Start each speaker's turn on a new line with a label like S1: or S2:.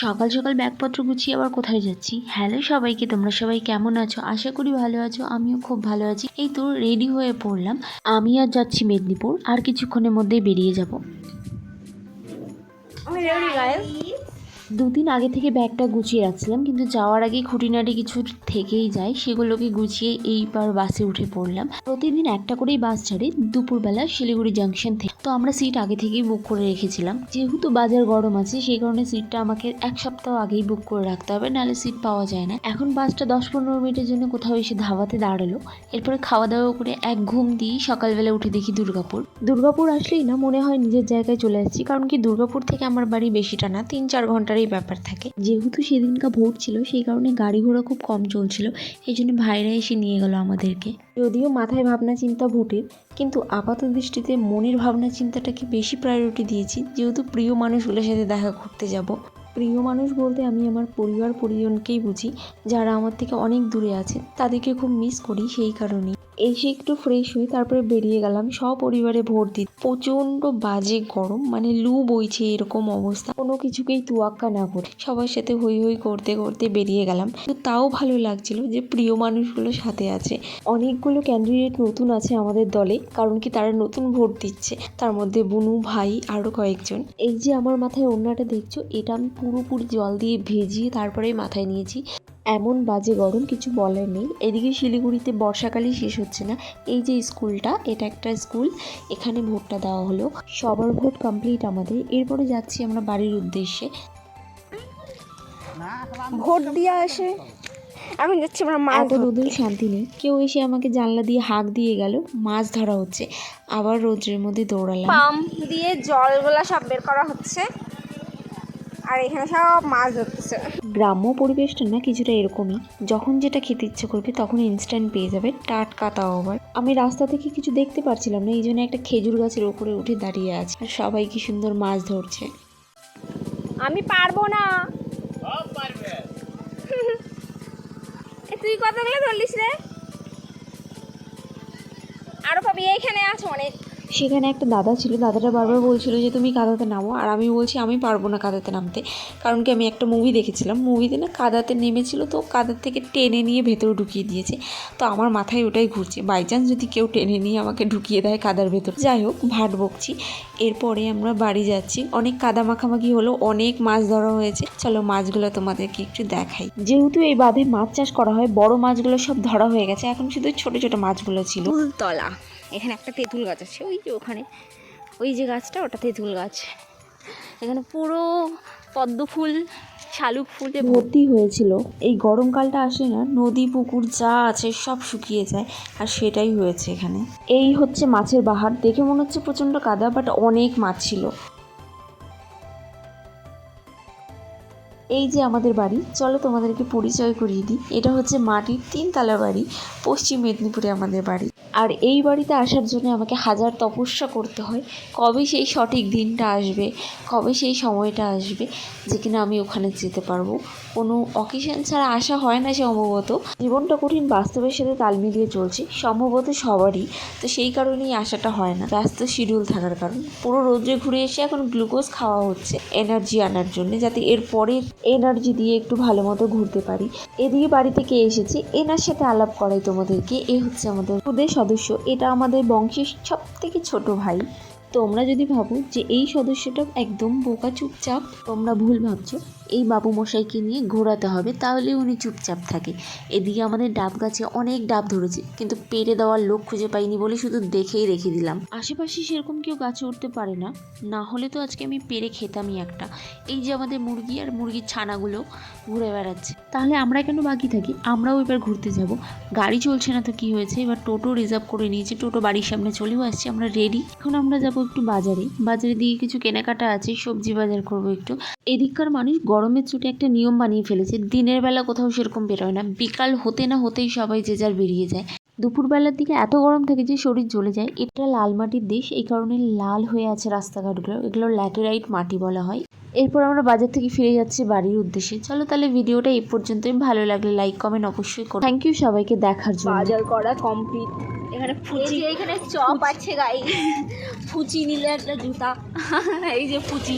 S1: সকাল সকাল ব্যাগপত্র গুছিয়ে আবার কোথায় যাচ্ছি। হ্যালো সবাইকে, তোমরা সবাই কেমন আছো? আশা করি ভালো আছো। আমিও খুব ভালো আছি। এই তো রেডি হয়ে পড়লাম। আমি আর যাচ্ছি মেদিনীপুর, আর কিছুক্ষণের মধ্যেই বেরিয়ে যাব। দুদিন আগে থেকে ব্যাগটা গুছিয়ে রাখছিলাম, কিন্তু যাওয়ার আগে খুঁটিনাটি কিছু থেকেই যায়, সেগুলোকে গুছিয়ে এইবার বাসে উঠে পড়লাম। প্রতিদিন একটা করেই বাস ছাড়ে দুপুরবেলা শিলিগুড়ি জাংশন থেকে। তো আমরা সিট আগে থেকেই বুক করে রেখেছিলাম। যেহেতু বাজার গরম আছে, সেই কারণে সিটটা আমাকে এক সপ্তাহ আগেই বুক করে রাখতে হবে, নাহলে সিট পাওয়া যায় না। এখন বাসটা 10-15 মিনিটের জন্য কোথাও এসে ধাবাতে দাঁড়ালো। এরপরে খাওয়া দাওয়া করে এক ঘুম দিয়ে সকালবেলা উঠে দেখি দুর্গাপুর আসলেই না মনে হয় নিজের জায়গায় চলে আসছি। কারণ কি, দুর্গাপুর থেকে আমার বাড়ি বেশিটা না, 3-4 ঘন্টারই ব্যাপার থাকে। যেহেতু সেদিনকার ভোট ছিল, সেই কারণে গাড়ি ঘোড়া খুব কম চলছিল। এই জন্য ভাইরা এসে নিয়ে গেল আমাদেরকে। যদিও মাথায় ভাবনা চিন্তা ভোটের, কিন্তু আপাত দৃষ্টিতে মনের ভাবনা চিন্তাটাকে বেশি প্রায়োরিটি দিয়েছি, যেহেতু প্রিয় মানুষগুলোর সাথে দেখা করতে যাব। প্রিয় মানুষ বলতে আমি আমার পরিবার পরিজনকেই বুঝি, যারা আমার থেকে অনেক দূরে আছে, তাদেরকে খুব মিস করি। সেই কারণেই এসে একটু ফ্রেশ হয়ে তারপরে বেরিয়ে গেলাম সপরিবারে ভোট দিতে। প্রচণ্ড বাজে গরম, মানে লু বইছে এরকম অবস্থা। কোনো কিছুকেই তুয়াক্কা না করে সবার সাথে হই হই করতে করতে বেরিয়ে গেলাম। তো তাও ভালো লাগছিল যে প্রিয় মানুষগুলো সাথে আছে। অনেকগুলো ক্যান্ডিডেট নতুন আছে আমাদের দলে, কারণ কি তারা নতুন ভোট দিচ্ছে। তার মধ্যে বুনু ভাই আরও কয়েকজন। এই যে আমার মাথায় ওড়নাটা দেখছো, এটা আমি পুরোপুরি জল দিয়ে ভেজিয়ে তারপরেই মাথায় নিয়েছি। এমন বাজে গরম, কিছু বলার নেই। এদিকে শিলিগুড়িতে বর্ষাকালই শেষ হচ্ছে না। এই যে স্কুলটা, এটা একটা স্কুল, এখানে ভোটটা দেওয়া হলো। সবার ভোট কমপ্লিট আমাদের। এরপরে যাচ্ছি আমরা বাড়ির উদ্দেশ্যে।
S2: ভোট দিয়ে আসে এখন যাচ্ছি আমরা মাছ
S1: এত রোদের শান্তি নেই। কেউ এসে আমাকে জানলা দিয়ে হাঁক দিয়ে গেল, মাছ ধরা হচ্ছে। আবার রোদ্রের মধ্যে দৌড়ালাম।
S2: পাম্প দিয়ে জলগুলা সব বের করা হচ্ছে, আর এখানে সব মাছ ধরতেছে।
S1: গ্রাম্য পরিবেশটা না কিছুটা এরকমই, যখন যেটা খেতে ইচ্ছে করবে তখন ইনস্ট্যান্ট পেয়ে যাবে, টাটকা। তাও আবার আমি রাস্তা থেকে কিছু দেখতে পারছিলাম না, এই জন্য একটা খেজুর গাছের উপরে উঠে দাঁড়িয়ে আছে, আর সবাই কি সুন্দর মাছ ধরছে।
S2: আমি পারবো না। তুই কতগুলো ধরলিস রে? আরো পাবি, এইখানে আছে অনেক।
S1: সেখানে একটা দাদা ছিল, দাদাটা বারবার বলছিল যে তুমি কাদাতে নামো, আর আমি বলছি আমি পারবো না কাদাতে নামতে। কারণ কি, আমি একটা মুভি দেখেছিলাম, মুভিতে না কাদাতে নেমেছিল, তো কাদার থেকে টেনে নিয়ে ভেতরে ঢুকিয়ে দিয়েছে। তো আমার মাথায় ওটাই ঘুরছে, বাই চান্স যদি কেউ টেনে নিয়ে আমাকে ঢুকিয়ে দেয় কাদার ভেতর। যাই হোক, ভাট বকছি। এরপরে আমরা বাড়ি যাচ্ছি। অনেক কাদা মাখামাখি হলো, অনেক মাছ ধরা হয়েছে। চলো মাছগুলো তোমাদেরকে একটু দেখাই। যেহেতু এই বাঁধে মাছ চাষ করা হয়, বড় মাছগুলো সব ধরা হয়ে গেছে, এখন শুধু ছোট ছোট মাছগুলো ছিল।
S2: ফুলতলা, এখানে একটা তেঁতুল গাছ আছে, ওই যে ওখানে, ওই যে গাছটা, ওটা তেঁতুল গাছ। এখানে পুরো পদ্ম ফুল, শালুক ফুলে
S1: ভর্তি হয়েছিল। এই গরমকালটা আসলে না, নদী পুকুর যা আছে সব শুকিয়ে যায়, আর সেটাই হয়েছে এখানে। এই হচ্ছে মাছের বাহার। দেখে মনে হচ্ছে প্রচণ্ড কাদা, বাট অনেক মাছ ছিল। এই যে আমাদের বাড়ি, চলো তোমাদেরকে পরিচয় করিয়ে দিই। এটা হচ্ছে মাটির 3 তলা বাড়ি, পশ্চিম মেদিনীপুরে আমাদের বাড়ি। আর এই বাড়িতে আসার জন্য আমাকে হাজার তপস্যা করতে হয়। কবে সেই সঠিক দিনটা আসবে, কবে সেই সময়টা আসবে যে কিনা আমি ওখানে যেতে পারবো। কোনো অকেশন ছাড়া আসা হয় না সম্ভবত। জীবনটা কঠিন, বাস্তবের সাথে তাল মিলিয়ে চলছে সম্ভবত সবারই। তো সেই কারণেই আসাটা হয় না, ব্যস্ত শিডিউল থাকার কারণ। পুরো রোদ্রে ঘুরে এসে এখন গ্লুকোজ খাওয়া হচ্ছে এনার্জি আনার জন্য, যাতে এরপরে এনার্জি দিয়ে একটু ভালো মতো ঘুরতে পারি। এদিকে বাড়ি থেকে এসেছি, এনার সাথে আলাপ করাই তোমাদেরকে। এ হচ্ছে আমাদের খুদের সদস্য, এটা আমাদের বংশের সব থেকে ছোট ভাই। তোমরা যদি ভাবো যে এই সদস্যটা একদম বোকা চুপচাপ, তোমরা ভুল ভাবছো। এই বাবু মশাইকে নিয়ে ঘোরাতে হবে, তাহলে উনি চুপচাপ থাকে। এদিকে আমাদের ডাব গাছে অনেক ডাব ধরেছে, কিন্তু পেরে দেওয়ার লোক খুঁজে পাইনি বলে শুধু দেখেই রেখে দিলাম। আশেপাশে সেরকম কেউ গাছে উঠতে পারে না, না হলে তো আজকে আমি পেরে খেতামই একটা। এই যে আমাদের মুরগি আর মুরগির ছানাগুলো ঘুরে বেড়াচ্ছে, তাহলে আমরা কেন বাকি থাকি? আমরাও এবার ঘুরতে যাব। গাড়ি চলছে না তো কি হয়েছে, এবার টোটো রিজার্ভ করে নিয়েছি, টোটো বাড়ির সামনে চলেও আসছে, আমরা রেডি। এখন আমরা যাব একটু বাজারে দিয়ে কিছু কেনাকাটা আছে, সবজি বাজার করবো একটু। এদিককার মানুষ গরমের ছুটে একটা নিয়ম বানিয়ে ফেলেছে, দিনের বেলা কোথাও সেরকম বেরোয় না, বিকাল হতে না হতেই সবাই যে যার বেরিয়ে যায়। দুপুরবেলার দিকে এত গরম থাকে যে শরীর জ্বলে যায়। এটা লাল মাটির দেশ, এই কারণে লাল হয়ে আছে রাস্তাঘাটগুলো, এগুলো ল্যাটেরাইট মাটি বলা হয়। এরপর আমরা বাজার থেকে ফিরে যাচ্ছি বাড়ির উদ্দেশ্যে। চলো তাহলে ভিডিওটা এই পর্যন্তই। ভালো লাগলে লাইক কমেন্ট অবশ্যই করো। থ্যাংক ইউ সবাইকে দেখার জন্য।
S2: বাজার করা কমপ্লিট। এখানে ফুচি, এখানে চপ আছে গাই, ফুচি নিলে একটা জুতা, এই যে ফুচি।